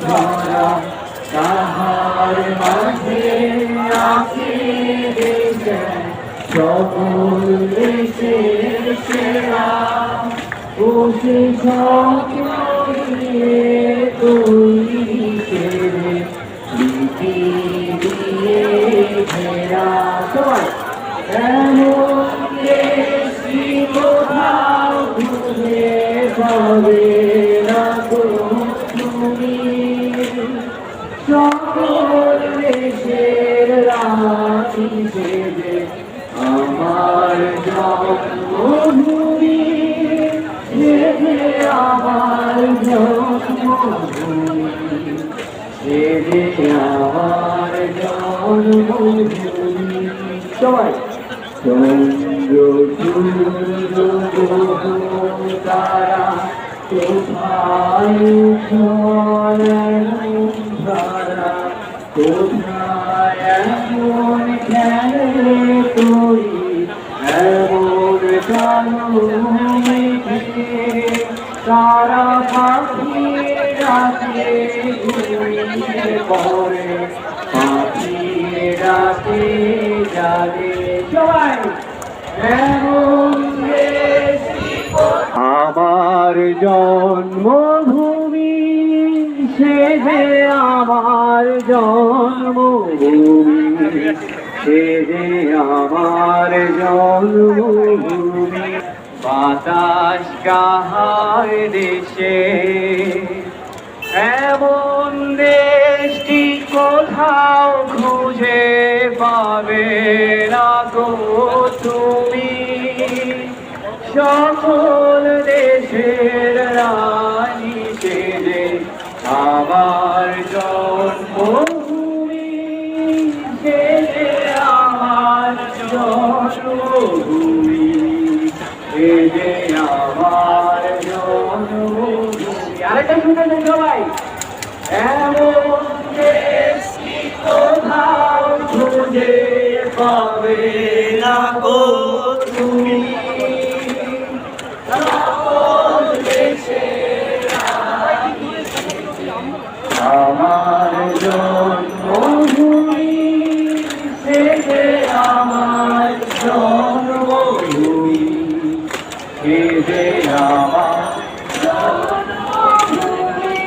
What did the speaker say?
ধরা তাহার মাঝে আসে দেশের সকল দেশের সেরা বসে স্বপ্ন দিয়ে তৈরি করে লিপি দিয়ে ঘেরা সবাই এমন দেশি কোথাও খুঁজে পাবে না তুমি সকল দেশের রানী সেজে আমার জন্মভূমি সেজে আমার জন্মভূমি সেজে আমার জন্মভূমি সবাই চন্দ্র সূর্য তারা কোথায় ধারা কোথায় এমন খেলে করি এমন তারা পাখি ডাকে ঘুমিয়ে পড়ে পাখি ডাকে জাগে সবাই এমন আমার জন্মভূমি সেজে আমার জন্মভূমি সেজে আমার জন্মভূমি বাতাস কাহার দেশে এমন দেশটি কোথাও খুঁজে পাবে না গো তুমি সকল দেশের রানী সেজে আমার জন্মভূমি সেজে আমার জন্মভূমি সেজে আমার জন্মভূমি আরেকটা শুনে সবাই এমন দেশটি কোথাও খুঁজে পাবে না গো তুমি আমার জন্মভূমি সেজে আমার জন্মভূমি সেজে আমার জন্মভূমি